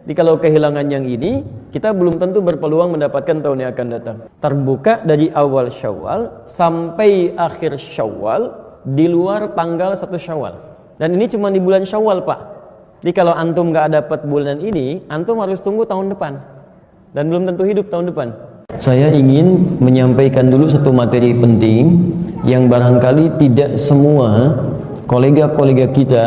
Jadi kalau kehilangan yang ini, kita belum tentu berpeluang mendapatkan tahun yang akan datang. Terbuka dari awal Syawal sampai akhir Syawal di luar tanggal 1 Syawal. Dan ini cuma di bulan Syawal, Pak. Jadi kalau antum nggak dapat bulan ini, antum harus tunggu tahun depan. Dan belum tentu hidup tahun depan. Saya ingin menyampaikan dulu satu materi penting yang barangkali tidak semua kolega-kolega kita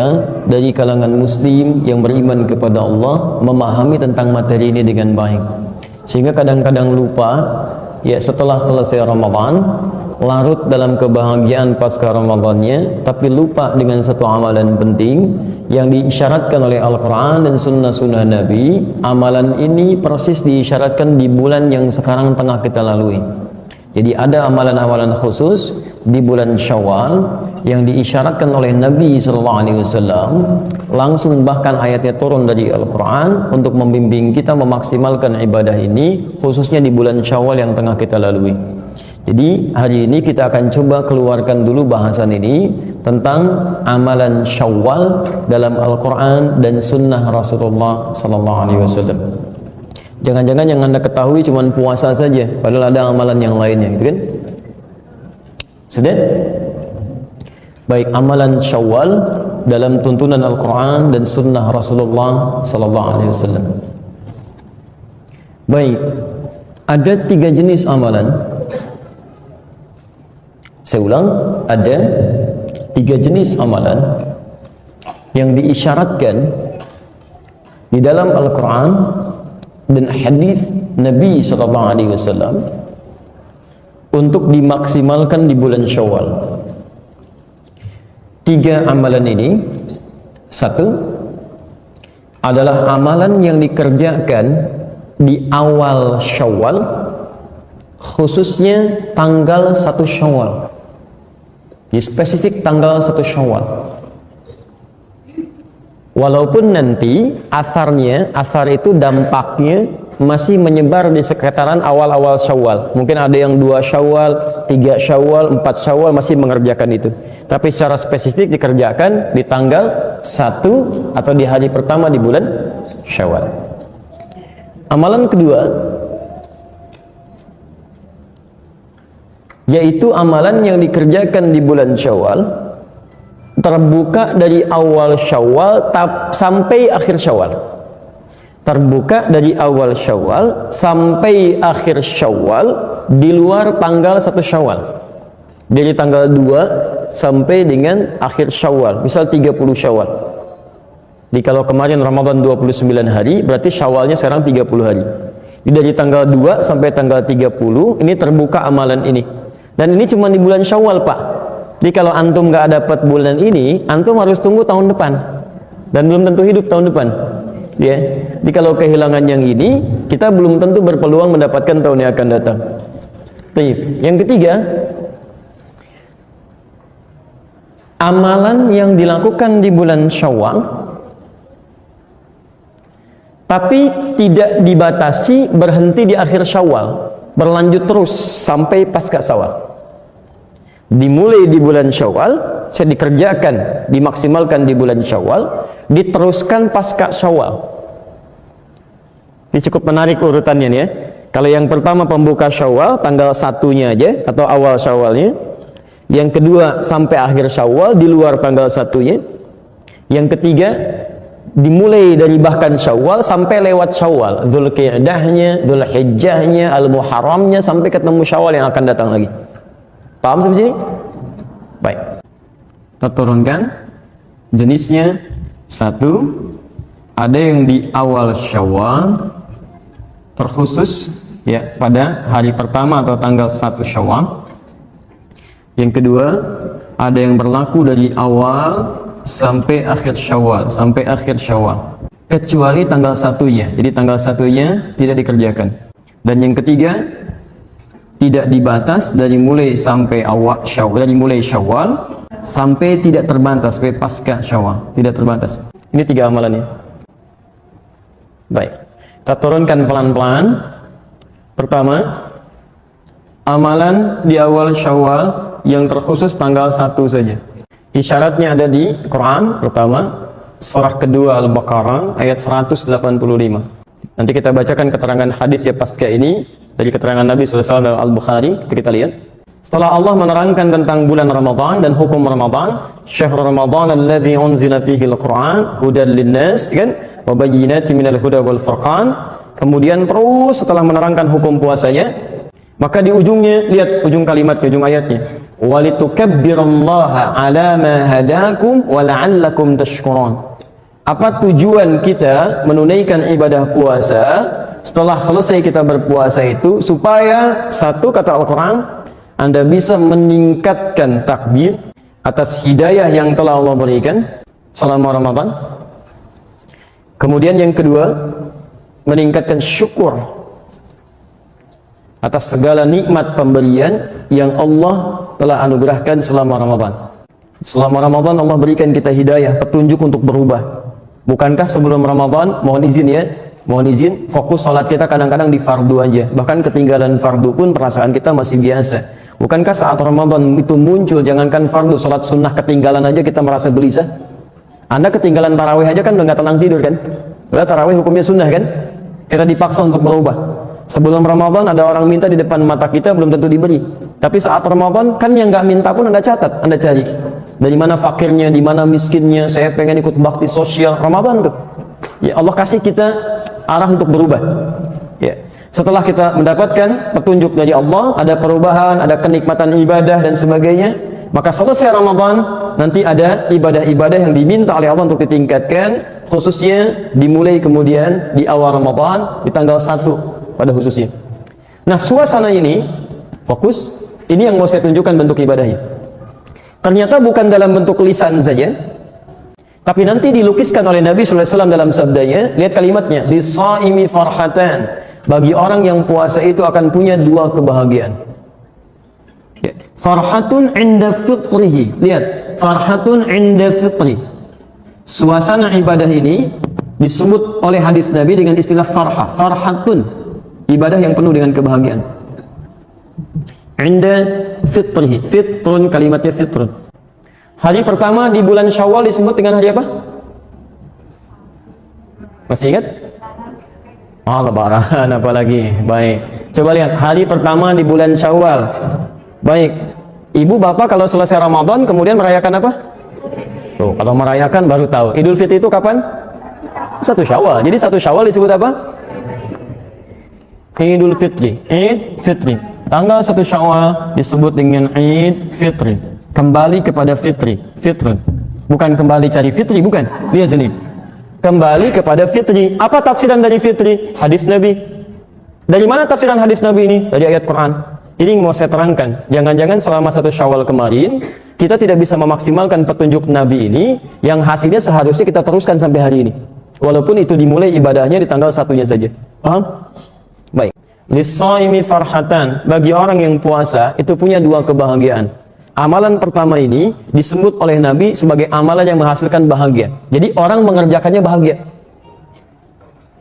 dari kalangan muslim yang beriman kepada Allah memahami tentang materi ini dengan baik, sehingga kadang-kadang lupa ya setelah selesai Ramadan larut dalam kebahagiaan pasca Ramadannya, tapi lupa dengan satu amalan penting yang diisyaratkan oleh Al-Quran dan sunnah-sunnah Nabi. Amalan ini persis diisyaratkan di bulan yang sekarang tengah kita lalui. Jadi ada amalan-amalan khusus di bulan Syawal yang diisyaratkan oleh Nabi SAW, langsung bahkan ayatnya turun dari Al-Quran untuk membimbing kita memaksimalkan ibadah ini, khususnya di bulan Syawal yang tengah kita lalui. Jadi hari ini kita akan coba keluarkan dulu bahasan ini tentang amalan Syawal dalam Al-Quran dan Sunnah Rasulullah SAW. Jangan-jangan yang Anda ketahui cuma puasa saja, padahal ada amalan yang lainnya, gitu kan? Sudah? Baik, amalan Syawal dalam tuntunan Al-Quran dan Sunnah Rasulullah SAW. Baik, ada 3 jenis amalan. Saya ulang, ada 3 jenis amalan yang diisyaratkan di dalam Al-Quran dan hadis Nabi SAW untuk dimaksimalkan di bulan Syawal. 3 amalan ini, 1 adalah amalan yang dikerjakan di awal Syawal, khususnya tanggal 1 Syawal. Di spesifik tanggal 1 Syawal. Walaupun nanti asar itu dampaknya masih menyebar di sekitaran awal-awal Syawal. Mungkin ada yang 2 Syawal, 3 Syawal, 4 Syawal masih mengerjakan itu. Tapi secara spesifik dikerjakan di tanggal 1 atau di hari pertama di bulan Syawal. Amalan kedua yaitu amalan yang dikerjakan di bulan Syawal, terbuka dari awal Syawal sampai akhir Syawal. Terbuka dari awal Syawal sampai akhir Syawal di luar tanggal 1 Syawal. Dari tanggal 2 sampai dengan akhir Syawal. Misal 30 Syawal. Jadi kalau kemarin Ramadan 29 hari, berarti Syawalnya sekarang 30 hari. Jadi dari tanggal 2 sampai tanggal 30 ini terbuka amalan ini. Dan ini cuma di bulan Syawal, Pak. Jadi kalau antum nggak dapat bulan ini, antum harus tunggu tahun depan. Dan belum tentu hidup tahun depan. Ya. Jadi kalau kehilangan yang ini, kita belum tentu berpeluang mendapatkan tahun yang akan datang. Yang ketiga, amalan yang dilakukan di bulan Syawal, tapi tidak dibatasi berhenti di akhir Syawal, berlanjut terus sampai pasca Syawal. Dimulai di bulan Syawal, saya dikerjakan, dimaksimalkan di bulan Syawal, diteruskan pasca Syawal. Ini cukup menarik urutannya nih ya. Kalau yang pertama pembuka Syawal, tanggal 1-nya aja atau awal Syawalnya. Yang kedua sampai akhir Syawal di luar tanggal 1-nya. Yang ketiga dimulai dari bahkan Syawal sampai lewat Syawal, Dzulqia'dahnya, Dzulhijjahnya, Al-Muharramnya sampai ketemu Syawal yang akan datang lagi. Paham sampai sini? Baik. Kita turunkan jenisnya. 1, ada yang di awal Syawal, terkhusus ya pada hari pertama atau tanggal 1 Syawal. Yang kedua, ada yang berlaku dari awal sampai akhir Syawal, kecuali tanggal 1-nya. Jadi tanggal 1-nya tidak dikerjakan. Dan yang ketiga, tidak dibatas dari mulai sampai awal Syawal, dari mulai Syawal sampai tidak terbatas sampai pasca Syawal, tidak terbatas. Ini 3 amalannya. Baik, kita turunkan pelan-pelan. Pertama, amalan di awal Syawal yang terkhusus tanggal 1 saja. Isyaratnya ada di Quran pertama, surah kedua Al-Baqarah ayat 185. Nanti kita bacakan keterangan hadis ya pasca ini dari keterangan Nabi SAW dalam Al-Bukhari. Kita lihat. Setelah Allah menerangkan tentang bulan Ramadan dan hukum Ramadan, syahrul Ramadan alladzi unzila fihi al-Qur'an hudan lin-nas, kan? Wa bayyinatin minal huda wal furqan. Kemudian terus setelah menerangkan hukum puasanya, maka di ujungnya lihat ujung kalimatnya, ujung ayatnya. Walitukabbirullaha ala ma hadakum wa la'allakum tashkurun. Apa tujuan kita menunaikan ibadah puasa? Setelah selesai kita berpuasa itu supaya satu kata Al-Qur'an, Anda bisa meningkatkan takbir atas hidayah yang telah Allah berikan selama Ramadan. Kemudian yang kedua, meningkatkan syukur atas segala nikmat pemberian yang Allah telah anugerahkan selama Ramadan. Selama Ramadan Allah berikan kita hidayah, petunjuk untuk berubah. Bukankah sebelum Ramadan, mohon izin, fokus salat kita kadang-kadang di fardu aja. Bahkan ketinggalan fardu pun perasaan kita masih biasa. Bukankah saat Ramadan itu muncul, jangankan fardu, salat sunnah ketinggalan aja kita merasa gelisah? Anda ketinggalan tarawih aja kan udah nggak tenang tidur kan? Padahal tarawih hukumnya sunnah kan? Kita dipaksa untuk berubah. Sebelum Ramadan ada orang minta di depan mata kita, belum tentu diberi. Tapi saat Ramadan kan yang nggak minta pun Anda catat, Anda cari. Dari mana fakirnya, di mana miskinnya, saya pengen ikut bakti sosial. Ramadan tuh. Ya Allah kasih kita arah untuk berubah. Ya. Setelah kita mendapatkan petunjuk dari Allah, ada perubahan, ada kenikmatan ibadah dan sebagainya, maka selesai Ramadan, nanti ada ibadah-ibadah yang diminta oleh Allah untuk ditingkatkan, khususnya dimulai kemudian di awal Ramadan, di tanggal 1 pada khususnya. Nah, suasana ini, fokus, ini yang mau saya tunjukkan bentuk ibadahnya. Ternyata bukan dalam bentuk lisan saja, tapi nanti dilukiskan oleh Nabi SAW dalam sabdanya. Lihat kalimatnya, lis-shaimi farhatan. Bagi orang yang puasa itu akan punya dua kebahagiaan. Ya. Farhatun inda fitrihi. Lihat, farhatun inda fitri. Suasana ibadah ini disebut oleh hadis Nabi dengan istilah farhah. Farhatun, ibadah yang penuh dengan kebahagiaan. Inda fitrihi. Fitrun, kalimatnya fitrun. Hari pertama di bulan Syawal disebut dengan hari apa? Masih ingat? Oh, Lebaran apalagi. Baik. Coba lihat hari pertama di bulan Syawal. Baik. Ibu bapak kalau selesai Ramadan kemudian merayakan apa? Tuh, kalau merayakan baru tahu. Idul Fitri itu kapan? 1 Syawal. Jadi 1 Syawal disebut apa? Idul Fitri. Id Fitri. Tanggal 1 Syawal disebut dengan Id Fitri. Kembali kepada fitri. Fitrun. Bukan kembali cari fitri, bukan. Lihat sini. Kembali kepada fitri. Apa tafsiran dari fitri? Hadis Nabi. Dari mana tafsiran hadis Nabi ini? Dari ayat Quran. Ini mau saya terangkan. Jangan-jangan selama 1 Syawal kemarin kita tidak bisa memaksimalkan petunjuk Nabi ini, yang hasilnya seharusnya kita teruskan sampai hari ini. Walaupun itu dimulai ibadahnya di tanggal 1-nya saja. Paham? Baik. Lis-shaimi farhatan. Bagi orang yang puasa itu punya dua kebahagiaan. Amalan pertama ini disebut oleh Nabi sebagai amalan yang menghasilkan bahagia. Jadi orang mengerjakannya bahagia.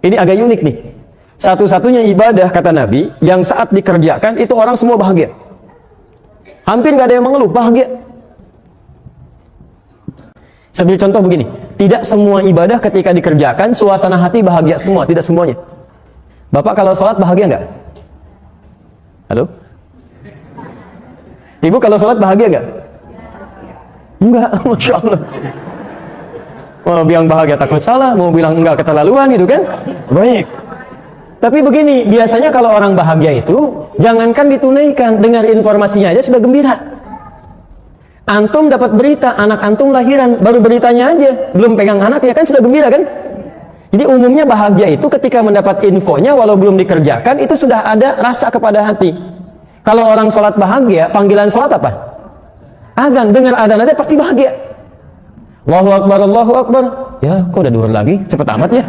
Ini agak unik nih. Satu-satunya ibadah kata Nabi yang saat dikerjakan itu orang semua bahagia. Hampir gak ada yang mengeluh, bahagia. Sebagai contoh begini, tidak semua ibadah ketika dikerjakan suasana hati bahagia semua, tidak semuanya. Bapak kalau sholat bahagia nggak? Halo? Ibu kalau sholat bahagia nggak? Enggak, Masya Allah. Mau bilang bahagia takut salah, mau bilang enggak keterlaluan gitu kan? Baik. Tapi begini, biasanya kalau orang bahagia itu, jangankan ditunaikan, dengar informasinya aja sudah gembira. Antum dapat berita, anak antum lahiran, baru beritanya aja, belum pegang anak ya kan sudah gembira kan? Jadi umumnya bahagia itu ketika mendapat infonya, walau belum dikerjakan, itu sudah ada rasa kepada hati. Kalau orang sholat bahagia, panggilan sholat apa? Adzan, dengar adzan aja pasti bahagia. Allahu Akbar, Allahu Akbar. Ya, kok udah 2 lagi? Cepet amat ya.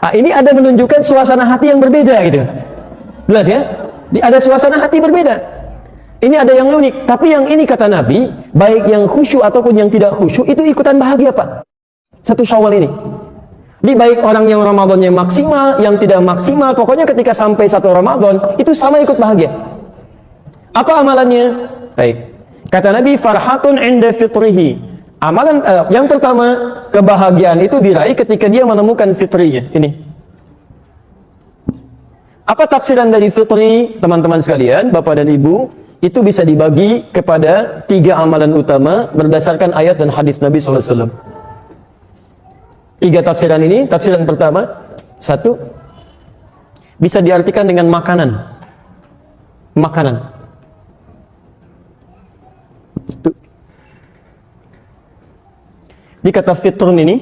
Nah, ini ada menunjukkan suasana hati yang berbeda gitu. Jelas ya? Ada suasana hati berbeda. Ini ada yang unik. Tapi yang ini kata Nabi, baik yang khusyuk ataupun yang tidak khusyuk, itu ikutan bahagia Pak. 1 Syawal ini. Di baik orang yang Ramadannya maksimal, yang tidak maksimal, pokoknya ketika sampai 1 Ramadan, itu sama ikut bahagia. Apa amalannya? Baik. Kata Nabi, farhatun inda fitrihi. Amalan yang pertama, kebahagiaan itu diraih ketika dia menemukan fitrinya. Ini. Apa tafsiran dari fitri, teman-teman sekalian, Bapak dan Ibu? Itu bisa dibagi kepada 3 amalan utama berdasarkan ayat dan hadis Nabi SAW. 3 tafsiran ini. Tafsiran pertama, 1, bisa diartikan dengan makanan. Makanan. Di kata fitrun ini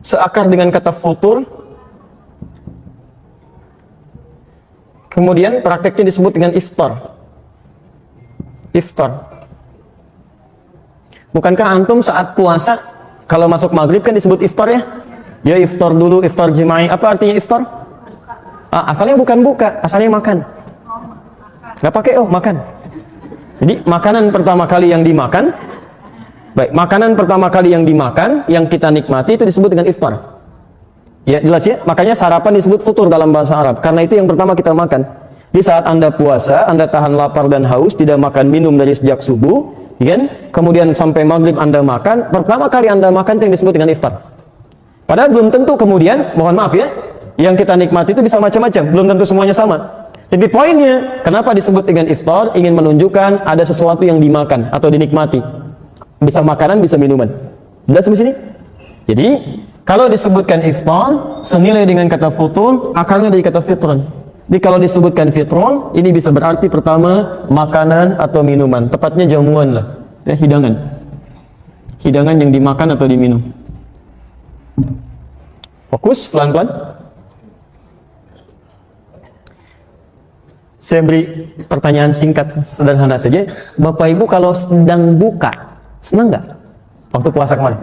seakar dengan kata futur. Kemudian prakteknya disebut dengan iftar. Iftar. Bukankah antum saat puasa kalau masuk maghrib kan disebut iftar ya? Ya iftar dulu, iftar jema'i. Apa artinya iftar? Asalnya bukan buka, asalnya makan. Gak pakai makan. Jadi makanan pertama kali yang dimakan, baik, makanan pertama kali yang dimakan, yang kita nikmati itu disebut dengan iftar. Ya jelas ya, makanya sarapan disebut futur dalam bahasa Arab, karena itu yang pertama kita makan. Di saat Anda puasa, Anda tahan lapar dan haus, tidak makan minum dari sejak subuh, kan? Kemudian sampai maghrib Anda makan, pertama kali Anda makan itu yang disebut dengan iftar. Padahal belum tentu kemudian, mohon maaf ya, yang kita nikmati itu bisa macam-macam, belum tentu semuanya sama. Tapi poinnya, kenapa disebut dengan iftar? Ingin menunjukkan ada sesuatu yang dimakan atau dinikmati. Bisa makanan, bisa minuman. Jelas di sini? Jadi, kalau disebutkan iftar, senilai dengan kata futur, akarnya dari kata fitrun. Jadi kalau disebutkan fitrun, ini bisa berarti pertama, makanan atau minuman. Tepatnya jamuan lah, ya, hidangan. Hidangan yang dimakan atau diminum. Fokus, pelan-pelan. Saya beri pertanyaan singkat, sederhana saja. Bapak Ibu kalau sedang buka, senang nggak? Waktu puasa kemarin?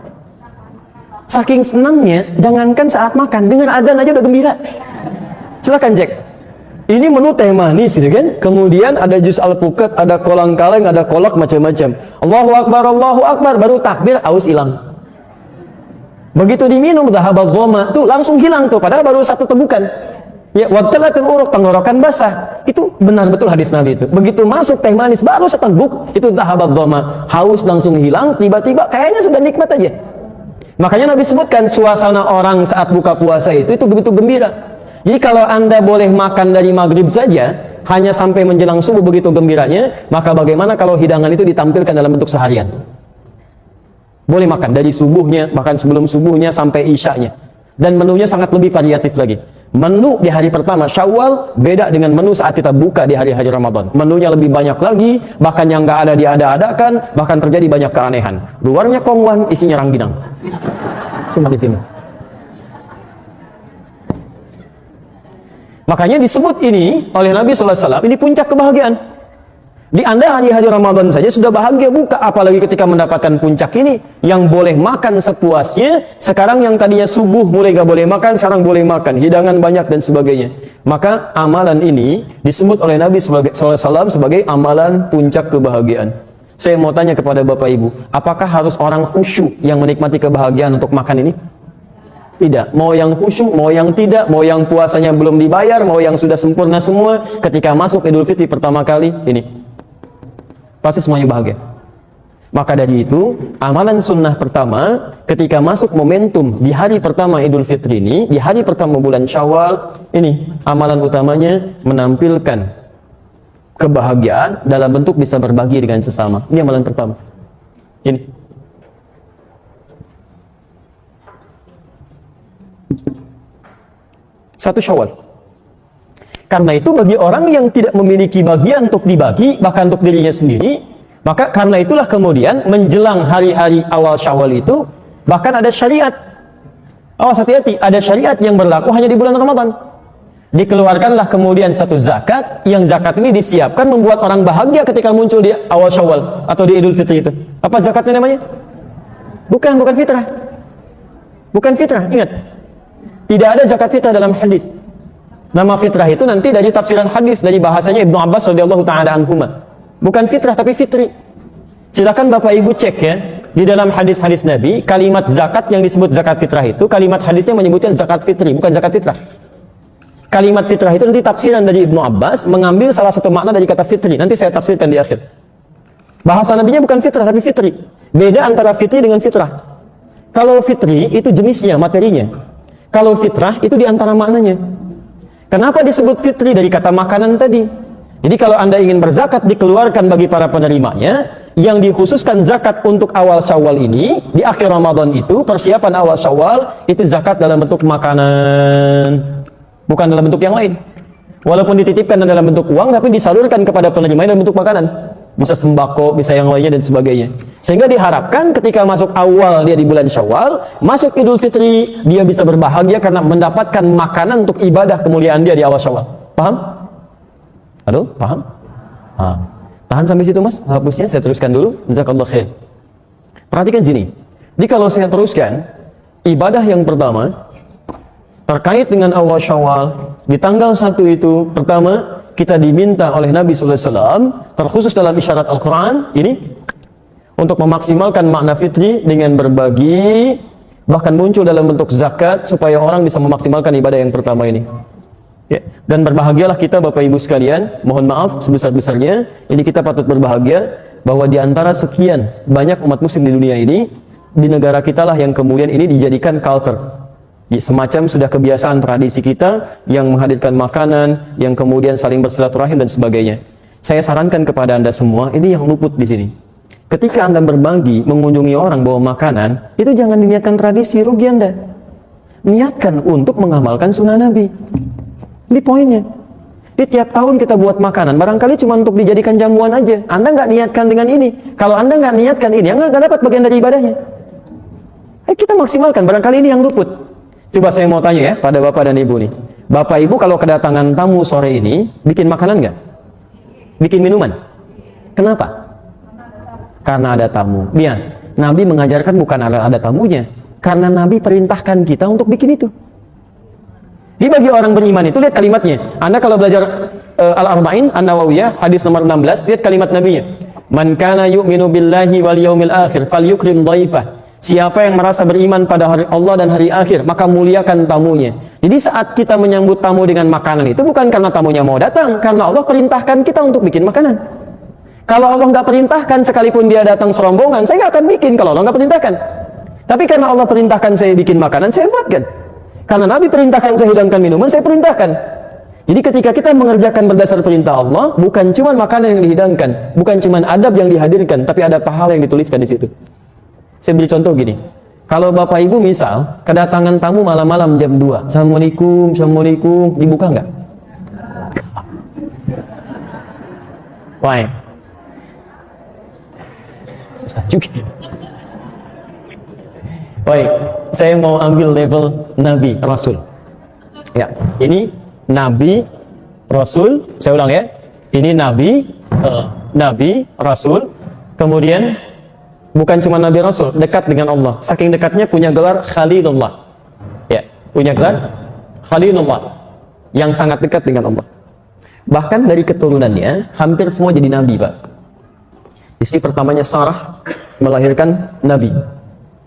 Saking senangnya, jangankan saat makan, dengar azan aja udah gembira. Silakan cek. Ini menu teh manis gitu kan. Kemudian ada jus alpukat, ada kolang kaleng, ada kolak macam-macam. Allahu Akbar, baru takbir, aus hilang. Begitu diminum dhahabal dhoma, tuh langsung hilang tuh, padahal baru 1 tegukan. Ya, wabtalatul uruq, tenggorokan basah. Itu benar betul hadis Nabi itu. Begitu masuk teh manis baru seteguk, itu dhahabal dhoma, haus langsung hilang, tiba-tiba kayaknya sudah nikmat aja. Makanya Nabi sebutkan suasana orang saat buka puasa itu begitu gembira. Jadi kalau Anda boleh makan dari maghrib saja, hanya sampai menjelang subuh begitu gembiranya, maka bagaimana kalau hidangan itu ditampilkan dalam bentuk seharian? Boleh makan dari subuhnya, bahkan sebelum subuhnya sampai isyanya. Dan menunya sangat lebih variatif lagi. Menu di hari pertama Syawal beda dengan menu saat kita buka di hari-hari Ramadan. Menunya lebih banyak lagi, bahkan yang nggak ada diada-adakan, bahkan terjadi banyak keanehan. Luarnya kongwan, isinya rangginang. Cuma di sini. Makanya disebut ini oleh Nabi SAW, ini puncak kebahagiaan. Di Anda hari-hari Ramadan saja sudah bahagia buka, apalagi ketika mendapatkan puncak ini, yang boleh makan sepuasnya, sekarang yang tadinya subuh mulai gak boleh makan, sekarang boleh makan, hidangan banyak dan sebagainya. Maka amalan ini disebut oleh Nabi SAW sebagai amalan puncak kebahagiaan. Saya mau tanya kepada Bapak Ibu, apakah harus orang khusyuk yang menikmati kebahagiaan untuk makan ini? Tidak. Mau yang khusyuk, mau yang tidak, mau yang puasanya belum dibayar, mau yang sudah sempurna semua, ketika masuk Idul Fitri pertama kali, ini pasti semuanya bahagia. Maka dari itu, amalan sunnah pertama, ketika masuk momentum di hari pertama Idul Fitri ini, di hari pertama bulan Syawal, ini amalan utamanya menampilkan kebahagiaan dalam bentuk bisa berbagi dengan sesama. Ini amalan pertama. Ini. Satu Syawal. Karena itu bagi orang yang tidak memiliki bagian untuk dibagi, bahkan untuk dirinya sendiri, maka karena itulah kemudian menjelang hari-hari awal Syawal itu, bahkan ada syariat. Awas hati-hati, ada syariat yang berlaku hanya di bulan Ramadan. Dikeluarkanlah kemudian satu zakat, yang zakat ini disiapkan membuat orang bahagia ketika muncul di awal Syawal atau di Idul Fitri itu. Apa zakatnya namanya? Bukan fitrah. Bukan fitrah, ingat. Tidak ada zakat fitrah dalam hadis. Nama fitrah itu nanti dari tafsiran hadis, dari bahasanya Ibnu Abbas radhiyallahu ta'ala anhuma. Bukan fitrah tapi fitri. Silakan Bapak Ibu cek ya, di dalam hadis-hadis Nabi, kalimat zakat yang disebut zakat fitrah itu, kalimat hadisnya menyebutkan zakat fitri, bukan zakat fitrah. Kalimat fitrah itu nanti tafsiran dari Ibnu Abbas mengambil salah satu makna dari kata fitri. Nanti saya tafsirkan di akhir. Bahasa nabinya bukan fitrah tapi fitri. Beda antara fitri dengan fitrah. Kalau fitri itu jenisnya, materinya. Kalau fitrah itu di antara maknanya. Kenapa disebut fitri dari kata makanan tadi? Jadi kalau Anda ingin berzakat dikeluarkan bagi para penerimanya, yang dikhususkan zakat untuk awal Syawal ini, di akhir Ramadan itu, persiapan awal Syawal, itu zakat dalam bentuk makanan. Bukan dalam bentuk yang lain. Walaupun dititipkan dalam bentuk uang, tapi disalurkan kepada penerima dalam bentuk makanan. Bisa sembako, bisa yang lainnya dan sebagainya. Sehingga diharapkan ketika masuk awal dia di bulan Syawal, masuk Idul Fitri, dia bisa berbahagia karena mendapatkan makanan untuk ibadah kemuliaan dia di awal Syawal. Paham? Halo? Paham? Tahan sampai situ mas, hapusnya saya teruskan dulu. Jazakallah khair. Perhatikan sini. Jadi kalau saya teruskan, ibadah yang pertama terkait dengan awal Syawal di tanggal 1 itu, pertama kita diminta oleh Nabi SAW, terkhusus dalam isyarat Al-Quran ini, untuk memaksimalkan makna fitri dengan berbagi, bahkan muncul dalam bentuk zakat supaya orang bisa memaksimalkan ibadah yang pertama ini. Ya. Dan berbahagialah kita Bapak Ibu sekalian, mohon maaf sebesar-besarnya, ini kita patut berbahagia bahwa di antara sekian banyak umat muslim di dunia ini, di negara kita lah yang kemudian ini dijadikan culture. Semacam sudah kebiasaan tradisi kita yang menghadirkan makanan, yang kemudian saling bersilaturahim dan sebagainya. Saya sarankan kepada Anda semua, ini yang luput di sini. Ketika Anda berbagi, mengunjungi orang bawa makanan, itu jangan diniatkan tradisi, rugi Anda. Niatkan untuk mengamalkan sunnah Nabi. Ini poinnya. Di tiap tahun kita buat makanan, barangkali cuma untuk dijadikan jamuan aja. Anda nggak niatkan dengan ini. Kalau Anda nggak niatkan ini, Anda nggak dapat bagian dari ibadahnya. Kita maksimalkan, barangkali ini yang luput. Coba saya mau tanya ya, pada Bapak dan Ibu nih. Bapak Ibu kalau kedatangan tamu sore ini, bikin makanan nggak? Bikin minuman? Kenapa? Karena ada tamu. Lihat, Nabi mengajarkan bukan ada tamunya. Karena Nabi perintahkan kita untuk bikin itu. Jadi bagi orang beriman itu, lihat kalimatnya. Anda kalau belajar Al-Arba'in, An-Nawawiyah, hadis nomor 16, lihat kalimat Nabinya. Man kana yu'minu billahi wal yaumil akhir, falyukrim dhaifah. Siapa yang merasa beriman pada hari Allah dan hari akhir, maka muliakan tamunya. Jadi saat kita menyambut tamu dengan makanan itu bukan karena tamunya mau datang, karena Allah perintahkan kita untuk bikin makanan. Kalau Allah nggak perintahkan, sekalipun dia datang serombongan, saya nggak akan bikin kalau Allah nggak perintahkan. Tapi karena Allah perintahkan saya bikin makanan, saya buatkan. Karena Nabi perintahkan saya hidangkan minuman, saya perintahkan. Jadi ketika kita mengerjakan berdasar perintah Allah, bukan cuma makanan yang dihidangkan, bukan cuma adab yang dihadirkan, tapi ada pahala yang dituliskan di situ. Saya beri contoh gini, kalau Bapak Ibu misal kedatangan tamu malam-malam jam 2, Assalamualaikum, Assalamualaikum, dibuka nggak? Why? Susah juga. Baik, saya mau ambil level Nabi, Rasul. Ya, ini Nabi, Rasul, saya ulang ya. Ini Nabi, Rasul, kemudian bukan cuma Nabi Rasul, dekat dengan Allah. Saking dekatnya punya gelar Khalilullah. Ya, punya gelar Khalilullah, yang sangat dekat dengan Allah. Bahkan dari keturunannya hampir semua jadi nabi, Pak. Istri pertamanya Sarah melahirkan nabi.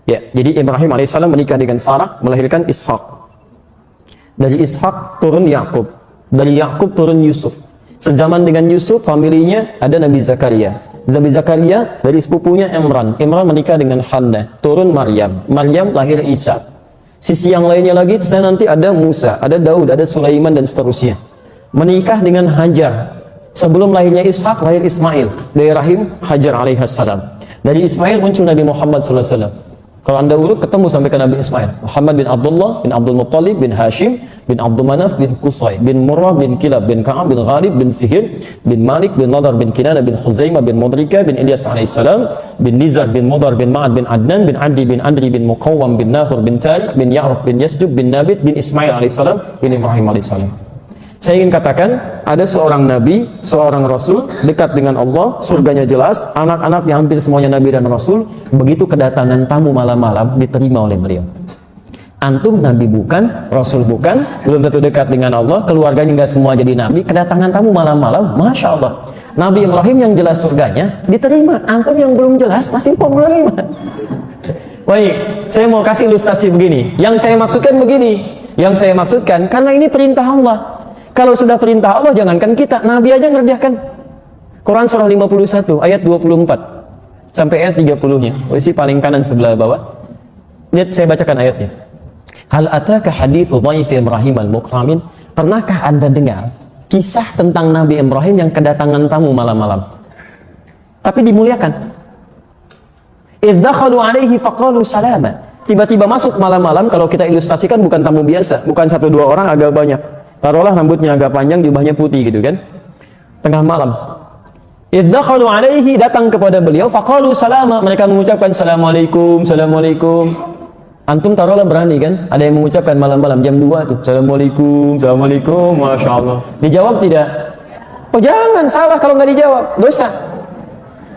Ya, jadi Ibrahim alaihissalam menikah dengan Sarah, melahirkan Ishak. Dari Ishak turun Yakub, dari Yakub turun Yusuf. Sezaman dengan Yusuf, familinya ada Nabi Zakaria. Nabi Zakaria dari sepupunya Imran. Imran menikah dengan Hannah, turun Maryam. Maryam lahir Isa. Sisi yang lainnya lagi, nanti ada Musa, ada Daud, ada Sulaiman dan seterusnya. Menikah dengan Hajar. Sebelum lahirnya Ishak, lahir Ismail dari rahim Hajar alaihissalam. Dari Ismail muncul Nabi Muhammad SAW. Kalau Anda urut ketemu sampai ke Nabi Ismail. Muhammad bin Abdullah bin Abdul Muttalib bin Hashim bin Abdul Manaf bin Qusay bin Murrah bin Kilab bin Ka'ab bin Ghalib bin Fihir bin Malik bin Nadar bin Kinana bin Khuzaimah bin Mudrika bin Ilyas alaihissalam bin Nizar bin Mudar bin Ma'ad bin Adnan bin Adi bin Andri bin Muqawwam bin Nahur bin Tariq bin Ya'ruf bin Yasjub bin Nabit bin Ismail alaihissalam bin Ibrahim alaihissalam. Saya ingin katakan, ada seorang Nabi, seorang Rasul, dekat dengan Allah, surganya jelas, anak-anaknya hampir semuanya Nabi dan Rasul. Begitu kedatangan tamu malam-malam, diterima oleh beliau. Antum Nabi bukan, Rasul bukan, belum tentu dekat dengan Allah, keluarganya nggak semua jadi Nabi, kedatangan tamu malam-malam, Masya Allah. Nabi Ibrahim yang jelas surganya, diterima. Antum yang belum jelas, masih mau menerima. Baik, saya mau kasih ilustrasi begini. Yang saya maksudkan begini. Yang saya maksudkan, karena ini perintah Allah. Kalau sudah perintah Allah, jangankan kita, Nabi aja ngerjakan. Quran surah 51 ayat 24. sampai ayat 30-nya. Posisi paling kanan sebelah bawah. Lihat, saya bacakan ayatnya. Hal ataka hadithu dhaifi Ibrahim al-mukramin? Pernahkah Anda dengar kisah tentang Nabi Ibrahim yang kedatangan tamu malam-malam? Tapi dimuliakan. Idh dakhalu alaihi faqalu salama. Tiba-tiba masuk malam-malam, kalau kita ilustrasikan bukan tamu biasa, bukan 1-2 orang, agak banyak. Taruhlah rambutnya agak panjang, jubahnya putih gitu kan. Tengah malam. Idh dakhalu alaihi, datang kepada beliau, faqalu salama, mereka mengucapkan assalamualaikum, assalamualaikum. Antum taruhlah berani kan? Ada yang mengucapkan malam-malam jam 2 tuh, assalamualaikum, assalamualaikum, masya Allah. Dijawab tidak? Oh jangan, salah kalau nggak dijawab, dosa.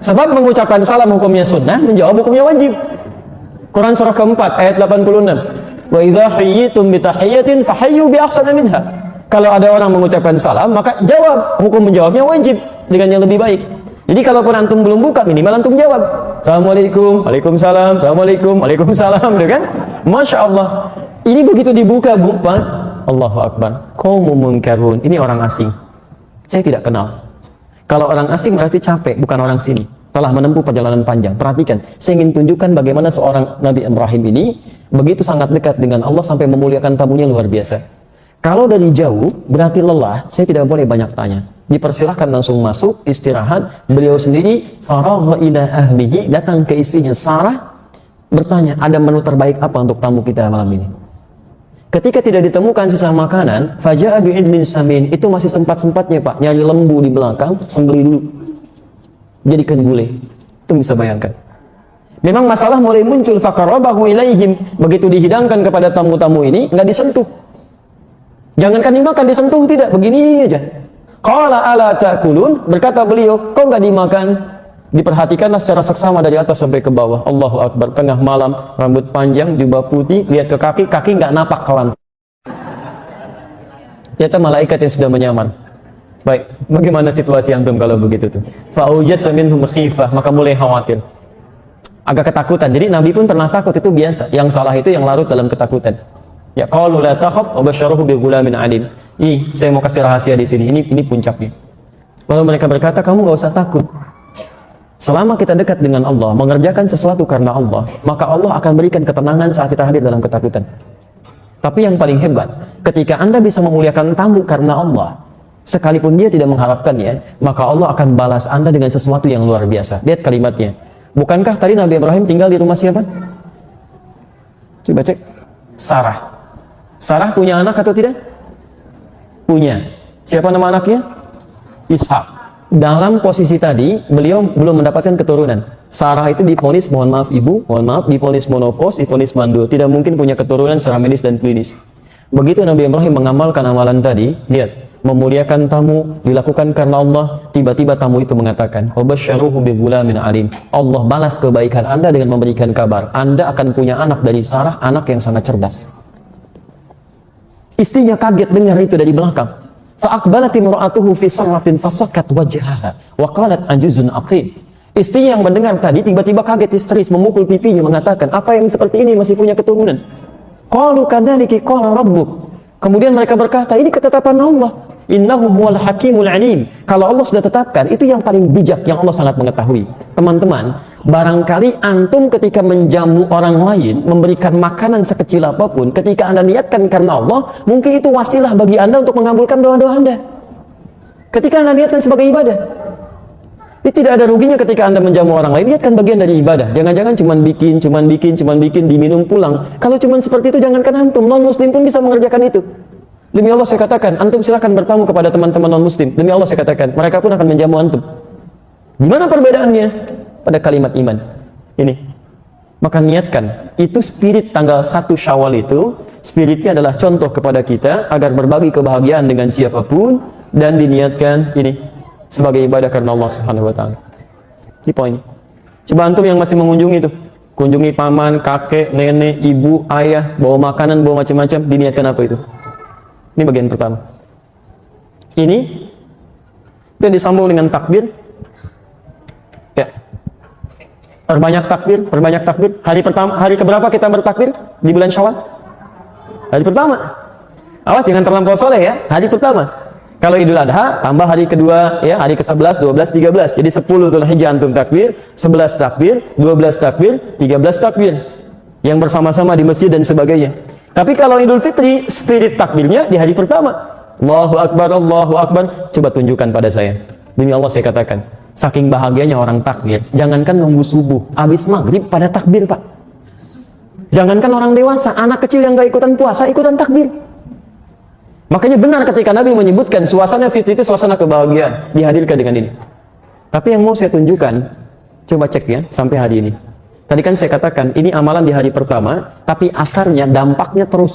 Sebab mengucapkan salam hukumnya sunnah, menjawab hukumnya wajib. Quran surah keempat ayat 86. Wa idza hayyitum bi tahiyyatin fahayyu bi ahsana minha. Kalau ada orang mengucapkan salam, maka jawab, hukum menjawabnya wajib dengan yang lebih baik. Jadi kalaupun antum belum buka, minimal antum jawab. Assalamualaikum, waalaikumsalam, assalamualaikum, waalaikumsalam, gitu kan? Masya Allah. Ini begitu dibuka, Pak, Allahu Akbar. Qaumun munkarun. Ini orang asing. Saya tidak kenal. Kalau orang asing berarti capek, bukan orang sini. Telah menempuh perjalanan panjang. Perhatikan, saya ingin tunjukkan bagaimana seorang Nabi Ibrahim ini begitu sangat dekat dengan Allah sampai memuliakan tamunya luar biasa. Kalau dari jauh, berarti lelah, saya tidak boleh banyak tanya. Dipersilahkan langsung masuk, istirahat. Beliau sendiri, faragha ila ahlihi, datang ke istrinya Sarah, bertanya, ada menu terbaik apa untuk tamu kita malam ini? Ketika tidak ditemukan sisa makanan, faja'a bi'idlin samin, itu masih sempat-sempatnya Pak, nyari lembu di belakang, sembeli dulu. Jadikan gulai. Itu bisa bayangkan. Memang masalah mulai muncul, faqarrabahu ilaihim, begitu dihidangkan kepada tamu-tamu ini, nggak disentuh. Jangankan dimakan, disentuh tidak, begini aja. Qala ala ta'kulun, berkata beliau, kok nggak dimakan? Diperhatikanlah secara seksama dari atas sampai ke bawah. Allahu Akbar, tengah malam, rambut panjang, jubah putih, lihat ke kaki, kaki nggak napak ke lantai. Ternyata malaikat yang sudah menyamar. Baik, bagaimana situasi antum kalau begitu tuh? Fa'ujasa minhum khifah, maka mulai khawatir. Agak ketakutan. Jadi Nabi pun pernah takut, itu biasa. Yang salah itu yang larut dalam ketakutan. Ya qalu la takhaf wa basyaruhu bi ghulamin alim. Saya mau kasih rahasia di sini. Ini puncaknya. Lalu mereka berkata, kamu enggak usah takut. Selama kita dekat dengan Allah, mengerjakan sesuatu karena Allah, maka Allah akan berikan ketenangan saat kita hadir dalam ketakutan. Tapi yang paling hebat, ketika Anda bisa memuliakan tamu karena Allah, sekalipun dia tidak mengharapkannya, maka Allah akan balas Anda dengan sesuatu yang luar biasa. Lihat kalimatnya. Bukankah tadi Nabi Ibrahim tinggal di rumah siapa? Coba cek. Sarah. Sarah punya anak atau tidak? Punya. Siapa nama anaknya? Ishak. Dalam posisi tadi, beliau belum mendapatkan keturunan. Sarah itu divonis, mohon maaf ibu, mohon maaf, divonis monofos, divonis mandul. Tidak mungkin punya keturunan secara medis dan klinis. Begitu Nabi Ibrahim mengamalkan amalan tadi, lihat. Memuliakan tamu dilakukan karena Allah, tiba-tiba tamu itu mengatakan, "Wabasyaruhu bi ghulamin alim." Allah balas kebaikan Anda dengan memberikan kabar, Anda akan punya anak dari Sarah, anak yang sangat cerdas. Istrinya kaget dengar itu dari belakang. Fa aqbalat imra'atuhu fi sarratin fasakkat wajhaha wa qalat ajuzun aqim. Istrinya yang mendengar tadi tiba-tiba kaget histeris, memukul pipinya mengatakan, "Apa yang seperti ini masih punya keturunan?" Qalu kadzalika qala rabbuk. Kemudian mereka berkata, ini ketetapan Allah. Innahu huwal hakimul alim. Kalau Allah sudah tetapkan, itu yang paling bijak, yang Allah sangat mengetahui. Teman-teman, barangkali antum ketika menjamu orang lain, memberikan makanan sekecil apapun, ketika Anda niatkan karena Allah, mungkin itu wasilah bagi Anda untuk mengabulkan doa-doa Anda. Ketika Anda niatkan sebagai ibadah. Ini tidak ada ruginya ketika Anda menjamu orang lain, niatkan bagian dari ibadah. Jangan-jangan cuman bikin, diminum pulang. Kalau cuman seperti itu, jangankan antum, non-muslim pun bisa mengerjakan itu. Demi Allah saya katakan, antum silakan bertamu kepada teman-teman non-muslim. Demi Allah saya katakan, mereka pun akan menjamu antum. Gimana perbedaannya? Pada kalimat iman. Ini. Maka niatkan. Itu spirit tanggal 1 Syawal itu, spiritnya adalah contoh kepada kita agar berbagi kebahagiaan dengan siapapun dan diniatkan ini sebagai ibadah karena Allah Subhanahu wa taala. Ini poin. Coba antum yang masih mengunjungi itu, kunjungi paman, kakek, nenek, ibu, ayah, bawa makanan, bawa macam-macam, diniatkan apa itu? Ini bagian pertama. Ini dan disambung dengan takbir. Ya. Perbanyak takbir, perbanyak takbir. Hari pertama, hari keberapa kita bertakbir di bulan Syawal? Hari pertama. Awas jangan terlampau soleh ya. Hari pertama. Kalau Idul Adha, tambah hari kedua, ya, hari ke-11, 12, 13. Jadi 10 Dzulhijjah antum takbir, 11 takbir, 12 takbir, 13 takbir. Yang bersama-sama di masjid dan sebagainya. Tapi kalau Idul Fitri, spirit takbirnya di hari pertama. Allahu Akbar, Allahu Akbar. Coba tunjukkan pada saya. Demi Allah saya katakan, saking bahagianya orang takbir. Jangankan nunggu subuh, habis maghrib pada takbir, Pak. Jangankan orang dewasa, anak kecil yang gak ikutan puasa, ikutan takbir. Makanya benar ketika Nabi menyebutkan suasana fitri itu suasana kebahagiaan, dihadirkan dengan ini. Tapi yang mau saya tunjukkan, coba cek ya, sampai hari ini. Tadi kan saya katakan, ini amalan di hari pertama, tapi akarnya, dampaknya terus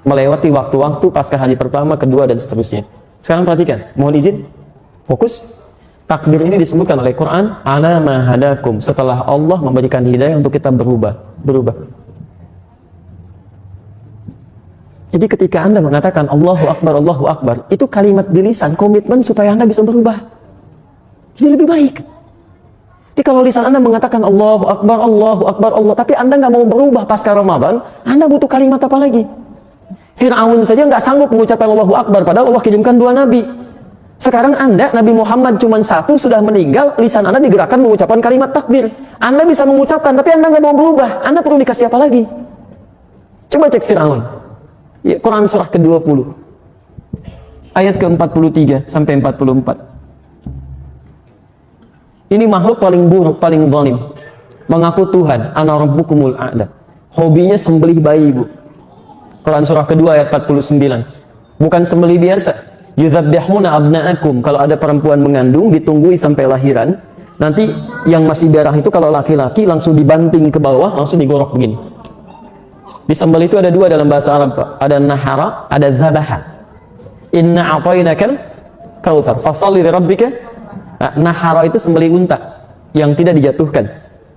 melewati waktu-waktu pasca hari pertama, kedua, dan seterusnya. Sekarang perhatikan, mohon izin, fokus. Takbir ini disebutkan oleh Quran, ana mahadakum, setelah Allah memberikan hidayah untuk kita berubah. Jadi ketika Anda mengatakan Allahu Akbar, itu kalimat di lisan, komitmen supaya Anda bisa berubah. Jadi lebih baik. Jadi kalau lisan Anda mengatakan Allahu Akbar, Allah, tapi Anda nggak mau berubah pasca Ramadan, Anda butuh kalimat apa lagi? Fir'aun saja nggak sanggup mengucapkan Allahu Akbar, padahal Allah kirimkan 2 nabi. Sekarang Anda, Nabi Muhammad cuma 1 sudah meninggal, lisan Anda digerakkan mengucapkan kalimat takbir. Anda bisa mengucapkan, tapi Anda nggak mau berubah. Anda perlu dikasih apa lagi? Coba cek Fir'aun. Ya, Quran surah ke-20 ayat ke-43 sampai 44. Ini makhluk paling buruk, paling zalim. Mengaku Tuhan, ana rabbukumul a'la. Hobinya sembelih bayi, Bu. Quran surah kedua ayat 49. Bukan sembelih biasa. Yudzabbihuna abna'akum. Kalau ada perempuan mengandung, ditunggui sampai lahiran. Nanti yang masih darah itu kalau laki-laki langsung dibanting ke bawah, langsung digorok begini. Disembelih itu ada 2 dalam bahasa Arab, Pak. Ada nahara, ada zabaha. Inna a'tainakal kautsar, fasholli li rabbika. Nah, nahara itu sembelih unta yang tidak dijatuhkan.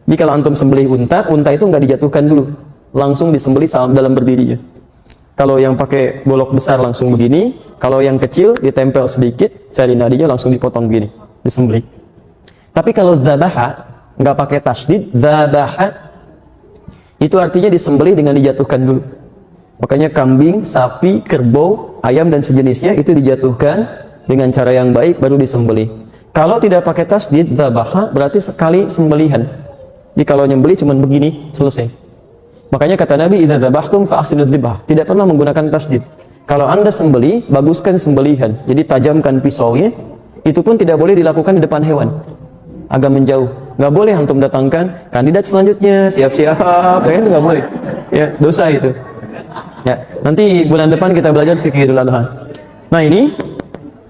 Jadi kalau antum sembelih unta itu nggak dijatuhkan dulu, langsung disembelih dalam berdirinya. Kalau yang pakai golok besar langsung begini, kalau yang kecil ditempel sedikit, cari nadinya langsung dipotong begini, disembelih. Tapi kalau zabaha nggak pakai tasydid, zabaha itu artinya disembelih dengan dijatuhkan dulu. Makanya kambing, sapi, kerbau, ayam dan sejenisnya itu dijatuhkan dengan cara yang baik baru disembelih. Kalau tidak pakai tasydid, dzabaha berarti sekali sembelihan. Jadi kalau nyembelih cuma begini, selesai. Makanya kata Nabi, idza dzabahtum fa ahsinudz dzibah. Tidak pernah menggunakan tasydid. Kalau Anda sembelih, baguskan sembelihan. Jadi tajamkan pisaunya. Itu pun tidak boleh dilakukan di depan hewan. Agak menjauh. Nggak boleh antum datangkan kandidat selanjutnya, siap-siap, ya itu nggak boleh. Ya, dosa itu. Ya, nanti bulan depan kita belajar fikih Idul Adha. Nah ini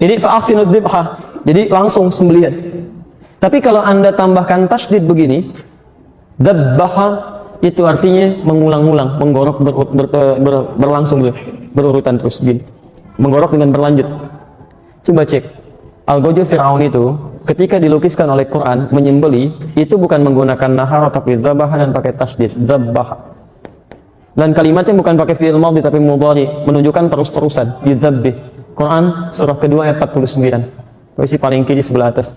fa'ahsinud dzibha. Jadi langsung sembelihan. Tapi kalau Anda tambahkan tasydid begini, dzabbaha itu artinya mengulang-ulang, menggorok berlangsung berurutan terus begini. Menggorok dengan berlanjut. Coba cek. Algojo Fir'aun itu ketika dilukiskan oleh Quran menyembeli itu bukan menggunakan nahara tapi dzabaha dan pakai tasydid, dzabbaha. Dan kalimatnya bukan pakai fi'il madhi tapi mudhari, menunjukkan terus-terusan, yudzabbih. Quran surah kedua ayat 49. Posisi paling kiri sebelah atas.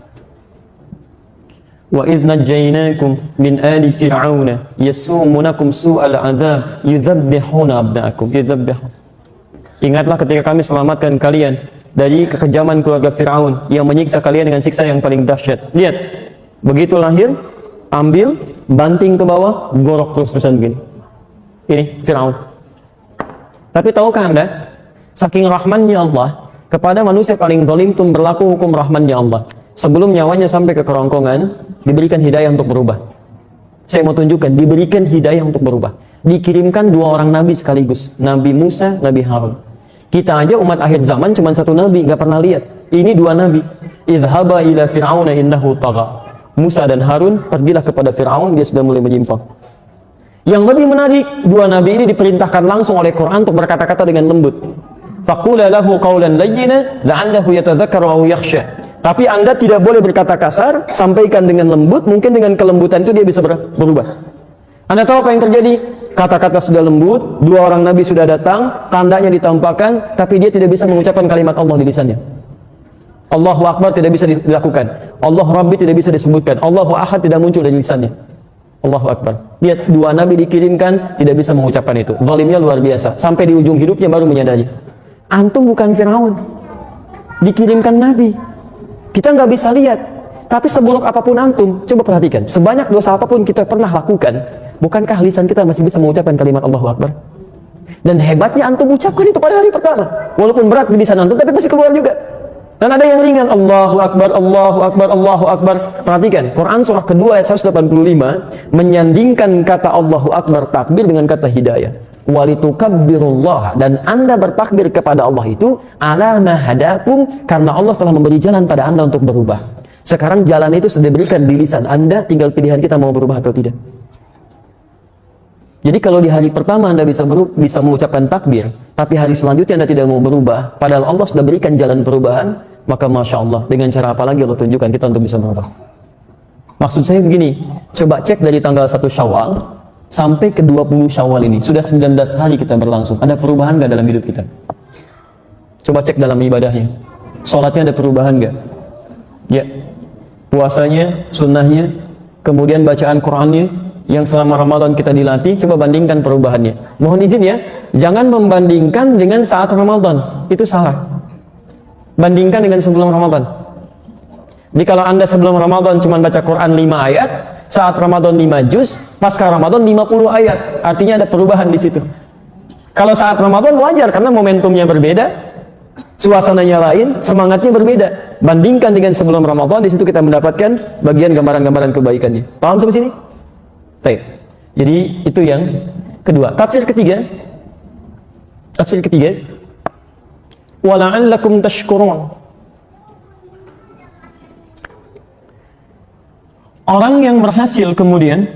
Wa idz najjaynakum min ali fir'auna yasumunakum su'al 'adzab yudzabbihuna abna'akum. Ingatlah ketika kami selamatkan kalian dari kekejaman keluarga Fir'aun yang menyiksa kalian dengan siksa yang paling dahsyat. Lihat, begitu lahir, ambil, banting ke bawah, gorok terus-terusan begini. Ini Fir'aun. Tapi tahukah Anda, saking rahmannya Allah kepada manusia paling zalim itu berlaku hukum rahmannya Allah. Sebelum nyawanya sampai ke kerongkongan, diberikan hidayah untuk berubah. Saya mau tunjukkan, diberikan hidayah untuk berubah. Dikirimkan 2 orang nabi sekaligus, Nabi Musa, Nabi Harun. Kita aja umat akhir zaman cuma 1 nabi, nggak pernah lihat. Ini 2 nabi. Idhaba ila fir'auna innahu tagha. Musa dan Harun pergilah kepada Fir'aun, dia sudah mulai menyimpang. Yang lebih menarik, 2 nabi ini diperintahkan langsung oleh Quran untuk berkata-kata dengan lembut. Faqula lahu qawlan layyina la'allahu yatadhakkaru aw yakhsha. Tapi Anda tidak boleh berkata kasar, sampaikan dengan lembut, mungkin dengan kelembutan itu dia bisa berubah. Anda tahu apa yang terjadi? Kata-kata sudah lembut, 2 orang nabi sudah datang, tandanya ditampakkan, tapi dia tidak bisa mengucapkan kalimat Allah di lisannya. Allahu Akbar tidak bisa dilakukan. Allah Rabbi tidak bisa disebutkan. Allahu Ahad tidak muncul dari lisannya. Allahu Akbar. Lihat, 2 nabi dikirimkan, tidak bisa mengucapkan itu. Zalimnya luar biasa. Sampai di ujung hidupnya baru menyadari. Antum bukan Fir'aun. dikirimkan Nabi. Kita nggak bisa lihat. Tapi seburuk apapun antum, coba perhatikan. Sebanyak dosa apapun kita pernah lakukan, bukankah lisan kita masih bisa mengucapkan kalimat Allahu Akbar? Dan hebatnya antum ucapkan itu pada hari pertama. Walaupun berat di lisan antum, tapi pasti keluar juga. Dan ada yang ringan, Allahu Akbar, Allahu Akbar, Allahu Akbar. Perhatikan, Quran surah kedua ayat 185 menyandingkan kata Allahu Akbar takbir dengan kata hidayah. Walitukabbirullah, dan Anda bertakbir kepada Allah itu ala ma hadakum, karena Allah telah memberi jalan pada Anda untuk berubah. Sekarang jalan itu sudah diberikan di lisan Anda, tinggal pilihan kita mau berubah atau tidak. Jadi kalau di hari pertama Anda bisa mengucapkan takbir, tapi hari selanjutnya Anda tidak mau berubah, padahal Allah sudah berikan jalan perubahan, maka Masya Allah, dengan cara apa lagi Allah tunjukkan kita untuk bisa berubah. Maksud saya begini, coba cek dari tanggal 1 Syawal sampai ke 20 Syawal ini, sudah 19 hari kita berlangsung, ada perubahan nggak dalam hidup kita? Coba cek dalam ibadahnya, sholatnya ada perubahan nggak? Ya, puasanya, sunnahnya, kemudian bacaan Qur'annya yang selama Ramadan kita dilatih, coba bandingkan perubahannya. Mohon izin ya, jangan membandingkan dengan saat Ramadan, itu salah. Bandingkan dengan sebelum Ramadan. Jadi kalau Anda sebelum Ramadan cuma baca Quran 5 ayat, saat Ramadan 5 juz, pasca Ramadan 50 ayat, artinya ada perubahan di situ. Kalau saat Ramadan wajar karena momentumnya berbeda, suasananya lain, semangatnya berbeda. Bandingkan dengan sebelum Ramadan, di situ kita mendapatkan bagian gambaran-gambaran kebaikannya. Paham sampai sini? Baik. Jadi itu yang kedua. Tafsir ketiga. Wala'allakum tashkurun. Orang yang berhasil kemudian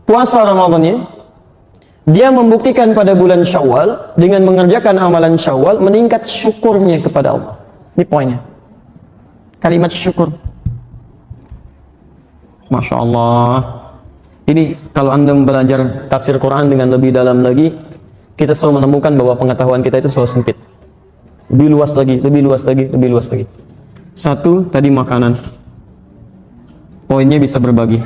puasa Ramadannya, dia membuktikan pada bulan Syawal dengan mengerjakan amalan Syawal, meningkat syukurnya kepada Allah. Ini poinnya. Kalimat syukur. Masya Allah. Ini kalau Anda belajar tafsir Quran dengan lebih dalam lagi, kita selalu menemukan bahwa pengetahuan kita itu selalu sempit. Lebih luas lagi, lebih luas lagi, lebih luas lagi. Satu, tadi makanan. Poinnya bisa berbagi.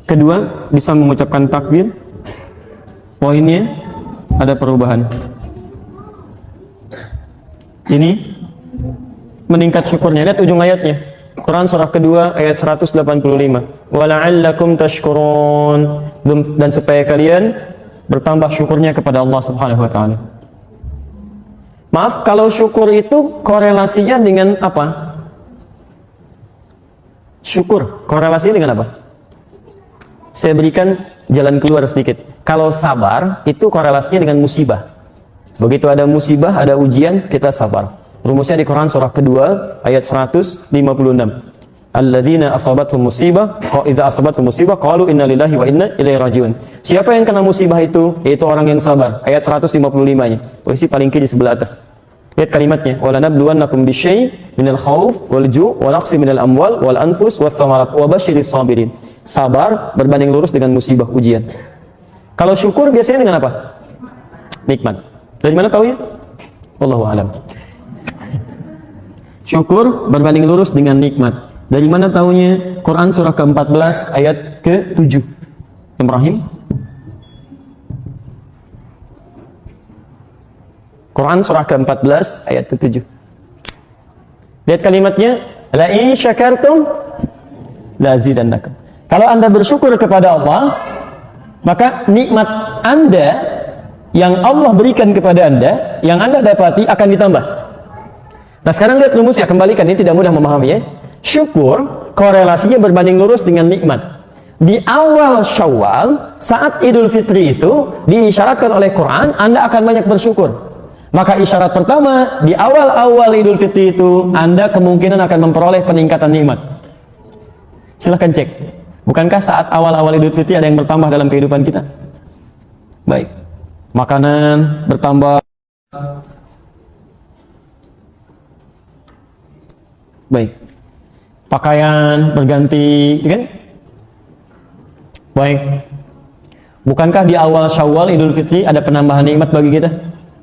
Kedua, bisa mengucapkan takbir. Poinnya ada perubahan. Ini meningkat syukurnya. Lihat ujung ayatnya. Quran surah kedua ayat 185. Wala'allakum tashkurun. Dan supaya kalian bertambah syukurnya kepada Allah Subhanahu wa taala. Maaf, kalau syukur itu korelasinya dengan apa? Syukur korelasinya dengan apa? Saya berikan jalan keluar sedikit. Kalau sabar itu korelasinya dengan musibah. Begitu ada musibah, ada ujian, kita sabar. Rumusnya di Quran surah kedua ayat 156. Alladzina asabatuhum musibah, idza asabatuhum musibah qalu inna lillahi wa inna ilaihi rajiun. Siapa yang kena musibah itu? Yaitu orang yang sabar. Ayat 155-nya. Posisi paling kiri sebelah atas. Lihat kalimatnya. Wala nabluwannakum bisyai' minal khauf wal ju' wal naqsi minal amwal wal anfus wath thamarat wa basyiris sabirin. Sabar berbanding lurus dengan musibah, ujian. Kalau syukur biasanya dengan apa? Nikmat. Dari mana tahu ya? Wallahu a'lam. Syukur berbanding lurus dengan nikmat. Dari mana tahunya? Quran surah ke-14 ayat ke-7. Ibrahim. Quran surah ke-14 ayat ke-7. Lihat kalimatnya, la in syakartum la azidannakum. Kalau Anda bersyukur kepada Allah, maka nikmat Anda yang Allah berikan kepada Anda, yang Anda dapati akan ditambah. Nah sekarang lihat rumus ya, kembalikan, ini tidak mudah memahami ya. Syukur korelasinya berbanding lurus dengan nikmat. Di awal Syawal, saat Idul Fitri itu diisyaratkan oleh Quran, Anda akan banyak bersyukur. Maka isyarat pertama, di awal-awal Idul Fitri itu, Anda kemungkinan akan memperoleh peningkatan nikmat. Silahkan cek. Bukankah saat awal-awal Idul Fitri ada yang bertambah dalam kehidupan kita? Baik. Makanan bertambah. Baik. Pakaian berganti, kan? Baik. Bukankah di awal Syawal Idul Fitri ada penambahan nikmat bagi kita?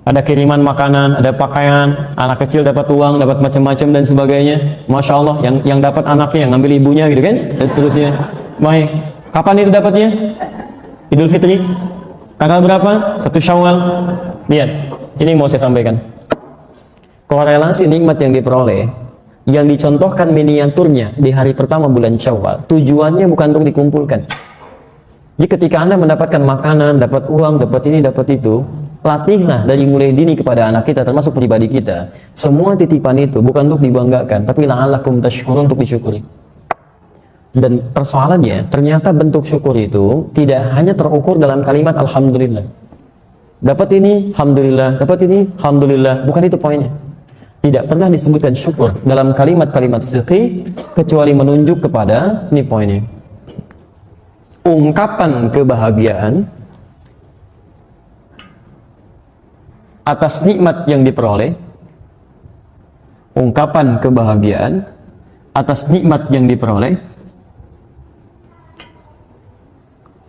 Ada kiriman makanan, ada pakaian, anak kecil dapat uang, dapat macam-macam dan sebagainya. Masya Allah, yang dapat anaknya, yang ngambil ibunya gitu kan, dan seterusnya. Baik, kapan itu dapatnya? Idul Fitri tanggal berapa? 1 Syawal. Lihat, ini mau saya sampaikan. Korelasi nikmat yang diperoleh, yang dicontohkan miniaturnya di hari pertama bulan Syawal, tujuannya bukan untuk dikumpulkan. Jadi ketika Anda mendapatkan makanan, dapat uang, dapat ini, dapat itu, latihlah dari mulai dini kepada anak kita, termasuk pribadi kita. Semua titipan itu bukan untuk dibanggakan, tapi la'allakum tashkurun, untuk disyukuri. Dan persoalannya, ternyata bentuk syukur itu tidak hanya terukur dalam kalimat Alhamdulillah. Dapat ini, Alhamdulillah. Dapat ini, Alhamdulillah. Bukan itu poinnya. Tidak pernah disebutkan syukur dalam kalimat-kalimat fikih kecuali menunjuk kepada, ini poinnya, ungkapan kebahagiaan atas nikmat yang diperoleh, ungkapan kebahagiaan atas nikmat yang diperoleh.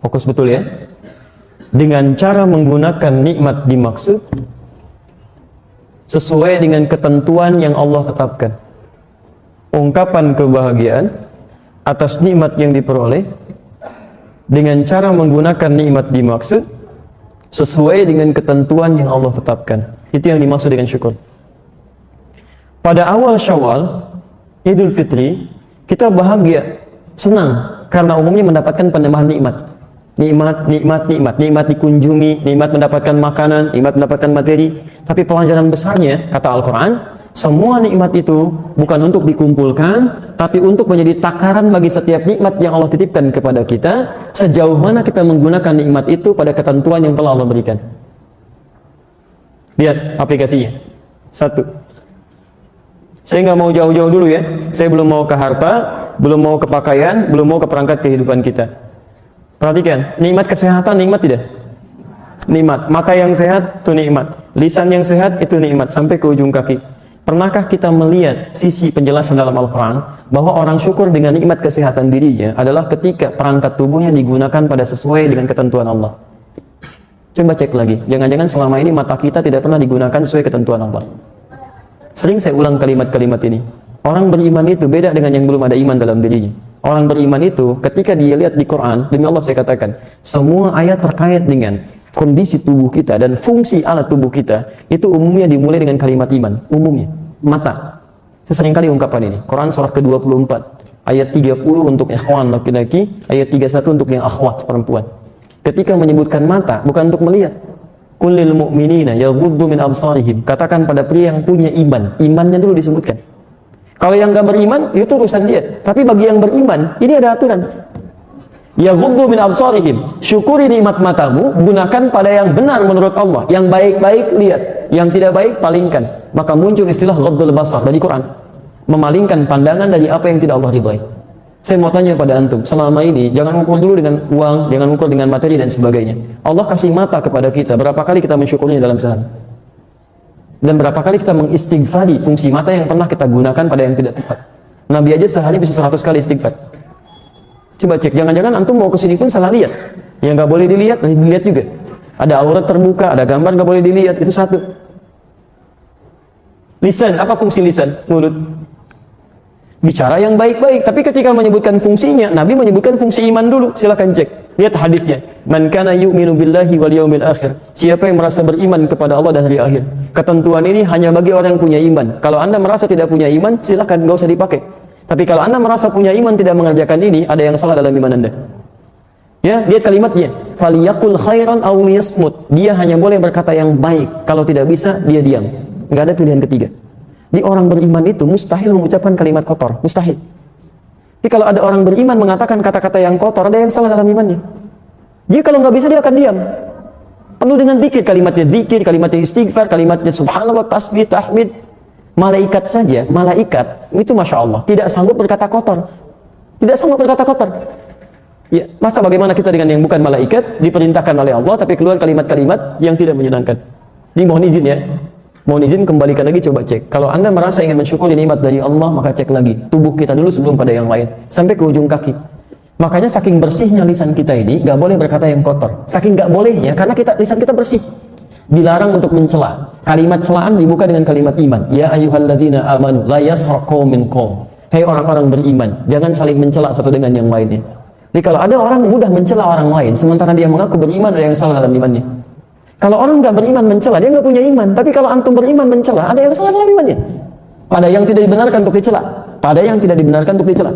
Fokus betul ya. Dengan cara menggunakan nikmat dimaksud sesuai dengan ketentuan yang Allah tetapkan. Ungkapan kebahagiaan atas nikmat yang diperoleh dengan cara menggunakan nikmat dimaksud sesuai dengan ketentuan yang Allah tetapkan. Itu yang dimaksud dengan syukur. Pada awal Syawal, Idul Fitri, kita bahagia, senang karena umumnya mendapatkan penambahan nikmat. Nikmat dikunjungi, nikmat mendapatkan makanan, nikmat mendapatkan materi. Tapi pelajaran besarnya, kata Al-Quran, semua nikmat itu bukan untuk dikumpulkan, tapi untuk menjadi takaran bagi setiap nikmat yang Allah titipkan kepada kita, sejauh mana kita menggunakan nikmat itu pada ketentuan yang telah Allah berikan. Lihat aplikasinya. 1. Saya nggak mau jauh-jauh dulu ya. Saya belum mau ke harta, belum mau ke pakaian, belum mau ke perangkat kehidupan kita. Perhatikan, nikmat kesehatan, nikmat tidak? Nikmat. Mata yang sehat, itu nikmat. Lisan yang sehat, itu nikmat. Sampai ke ujung kaki. Pernahkah kita melihat sisi penjelasan dalam Al-Quran bahwa orang syukur dengan nikmat kesehatan dirinya adalah ketika perangkat tubuhnya digunakan pada sesuai dengan ketentuan Allah? Coba cek lagi. Jangan-jangan selama ini mata kita tidak pernah digunakan sesuai ketentuan Allah. Sering saya ulang kalimat-kalimat ini. Orang beriman itu beda dengan yang belum ada iman dalam dirinya. Orang beriman itu ketika dia lihat di Quran, demi Allah saya katakan, semua ayat terkait dengan kondisi tubuh kita dan fungsi alat tubuh kita, itu umumnya dimulai dengan kalimat iman. Umumnya, mata. Saya seringkali ungkapan ini. Quran surah ke-24, ayat 30 untuk ikhwan laki-laki, ayat 31 untuk yang akhwat perempuan. Ketika menyebutkan mata, bukan untuk melihat. Kullil mu'minina yaghuddu min absarihim. Katakan pada pria yang punya iman. Imannya dulu disebutkan. Kalau yang gak beriman, itu urusan dia. Tapi bagi yang beriman, ini ada aturan. Yaghuddu min absarihim. Syukuri nikmat matamu, gunakan pada yang benar menurut Allah. Yang baik-baik lihat, yang tidak baik palingkan. Maka muncul istilah ghaddul basar dari Quran. Memalingkan pandangan dari apa yang tidak Allah ridhai. Saya mau tanya pada antum, selama ini jangan ukur dulu dengan uang, jangan ukur dengan materi dan sebagainya. Allah kasih mata kepada kita, berapa kali kita mensyukurnya dalam sehari? Dan berapa kali kita mengistighfari fungsi mata yang pernah kita gunakan pada yang tidak tepat? Nabi aja sehari bisa 100 kali istighfar. Coba cek, jangan-jangan antum mau kesini pun salah lihat. Yang nggak boleh dilihat, nanti dilihat juga. Ada aurat terbuka, ada gambar nggak boleh dilihat, itu satu. Lisan, apa fungsi lisan? Mulut. Bicara yang baik-baik, tapi ketika menyebutkan fungsinya, Nabi menyebutkan fungsi iman dulu. Silakan cek, lihat hadisnya. Man kana yu'minu billahi wal yaumil akhir. Siapa yang merasa beriman kepada Allah dan hari akhir. Ketentuan ini hanya bagi orang yang punya iman. Kalau Anda merasa tidak punya iman, silakan, nggak usah dipakai. Tapi kalau Anda merasa punya iman tidak mengerjakan ini, ada yang salah dalam iman Anda. Ya, lihat kalimatnya. Faliyakul khairan aw liyasmut. Dia hanya boleh berkata yang baik. Kalau tidak bisa, dia diam. Nggak ada pilihan ketiga. Di orang beriman itu mustahil mengucapkan kalimat kotor, mustahil. Jadi kalau ada orang beriman mengatakan kata-kata yang kotor, ada yang salah dalam imannya. Dia kalau nggak bisa dia akan diam. Penuh dengan zikir, kalimatnya istighfar, kalimatnya subhanallah, tasbih, tahmid. Malaikat saja, malaikat itu masya Allah tidak sanggup berkata kotor, tidak sanggup berkata kotor. Ya, masa bagaimana kita dengan yang bukan malaikat diperintahkan oleh Allah tapi keluar kalimat-kalimat yang tidak menyenangkan. Jadi mohon izin ya. Mohon izin kembalikan lagi, coba cek. Kalau Anda merasa ingin mensyukuri nikmat dari Allah, maka cek lagi tubuh kita dulu sebelum pada yang lain, sampai ke ujung kaki. Makanya saking bersihnya lisan kita ini, gak boleh berkata yang kotor. Saking gak bolehnya, karena lisan kita bersih. Dilarang untuk mencela. Kalimat celaan dibuka dengan kalimat iman. Ya ayyuhalladzina amanu la yaskhar qaumin min qaum. Hai orang-orang beriman, jangan saling mencela satu dengan yang lainnya. Jadi kalau ada orang mudah mencela orang lain, sementara dia mengaku beriman, ada yang salah dalam imannya. Kalau orang nggak beriman mencela, dia nggak punya iman. Tapi kalau antum beriman mencela, ada yang salah dalam imannya. Pada yang tidak dibenarkan untuk dicela, pada yang tidak dibenarkan untuk dicela.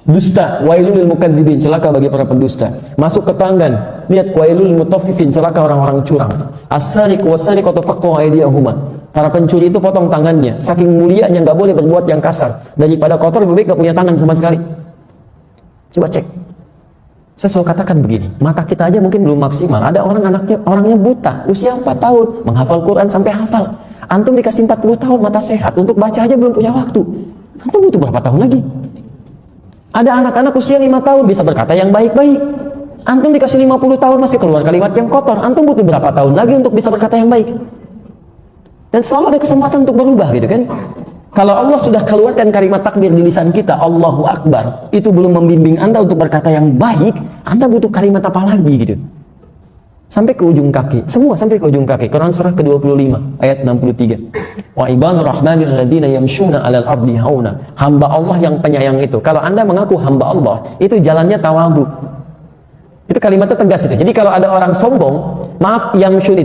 Dusta, wailul lil mukadzibin, celaka bagi para pendusta. Masuk ke tangan, lihat wailul lil mutaffifin, celaka orang-orang curang. As-sariqu was-sariqatu faqtu aydiyahuma. Para pencuri itu potong tangannya, saking mulianya nggak boleh berbuat yang kasar. Daripada kotor lebih baik nggak punya tangan sama sekali. Coba cek. Saya selalu katakan begini, mata kita aja mungkin belum maksimal. Ada orangnya buta, usia 4 tahun, menghafal Quran sampai hafal. Antum dikasih 40 tahun mata sehat, untuk baca aja belum punya waktu. Antum butuh berapa tahun lagi? Ada anak-anak usia 5 tahun bisa berkata yang baik-baik. Antum dikasih 50 tahun masih keluar kalimat yang kotor. Antum butuh berapa tahun lagi untuk bisa berkata yang baik? Dan selalu ada kesempatan untuk berubah gitu kan. Kalau Allah sudah keluarkan kalimat takbir di lisan kita, Allahu Akbar, itu belum membimbing Anda untuk berkata yang baik, Anda butuh kalimat apa lagi gitu. Sampai ke ujung kaki, semua sampai ke ujung kaki. Quran surah ke-25 ayat 63. Wa ibadur rahmanil ladzina yamshuna 'alal ardi hauna. Hamba Allah yang penyayang itu. Kalau Anda mengaku hamba Allah, itu jalannya tawadhu. Itu kalimatnya tegas itu. Jadi kalau ada orang sombong, maaf, yamshun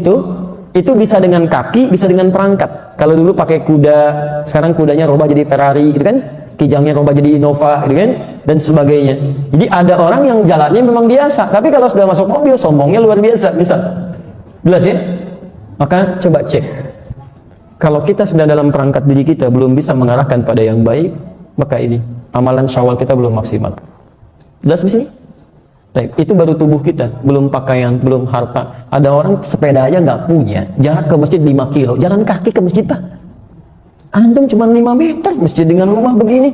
itu bisa dengan kaki, bisa dengan perangkat. Kalau dulu pakai kuda, sekarang kudanya rubah jadi Ferrari gitu kan? Kijangnya rubah jadi Innova gitu kan? Dan sebagainya. Jadi ada orang yang jalannya memang biasa, tapi kalau sudah masuk mobil sombongnya luar biasa, bisa. Jelas ya? Maka coba cek. Kalau kita sudah dalam perangkat diri kita belum bisa mengarahkan pada yang baik, maka ini amalan Syawal kita belum maksimal. Jelas di sini? Itu baru tubuh kita, belum pakaian, belum harta. Ada orang sepeda aja nggak punya, jarak ke masjid 5 kilo, jalan kaki ke masjid Pak. Antum cuma 5 meter masjid dengan rumah begini.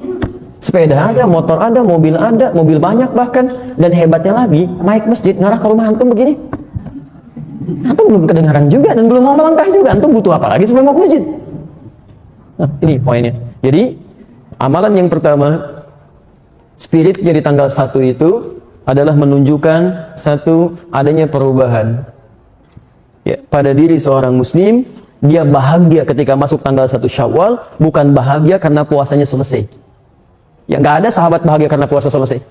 Sepeda ada, motor ada, mobil banyak bahkan. Dan hebatnya lagi, naik masjid ngarah ke rumah antum begini. Antum belum kedengaran juga dan belum mau melangkah juga. Antum butuh apa lagi sebelum mau ke masjid? Nah, ini poinnya. Jadi, amalan yang pertama, spiritnya di tanggal 1 itu adalah menunjukkan satu adanya perubahan ya, pada diri seorang muslim. Dia bahagia ketika masuk tanggal 1 Syawal, bukan bahagia karena puasanya selesai. Ya, nggak ada sahabat bahagia karena puasa selesai.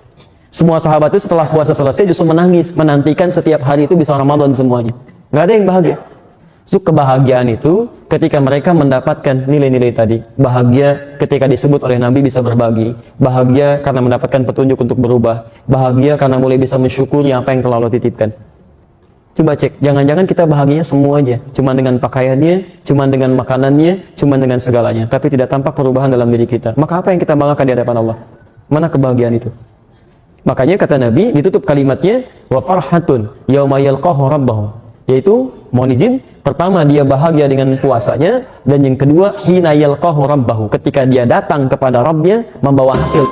Semua sahabat itu setelah puasa selesai justru menangis, menantikan setiap hari itu bisa Ramadan semuanya. Nggak ada yang bahagia. So, kebahagiaan itu ketika mereka mendapatkan nilai-nilai tadi. Bahagia ketika disebut oleh Nabi bisa berbagi. Bahagia karena mendapatkan petunjuk untuk berubah. Bahagia karena mulai bisa mensyukuri apa yang telah Allah titipkan. Coba cek, jangan-jangan kita bahagianya semuanya, cuma dengan pakaiannya, cuma dengan makanannya, cuma dengan segalanya, tapi tidak tampak perubahan dalam diri kita. Maka apa yang kita banggakan di hadapan Allah? Mana kebahagiaan itu? Makanya kata Nabi, ditutup kalimatnya, wa farhatun yauma yalqahu rabbahu, yaitu, mohon izin, pertama dia bahagia dengan puasanya, dan yang kedua, hina yalqahu rabbahu, ketika dia datang kepada Rabbnya membawa hasil.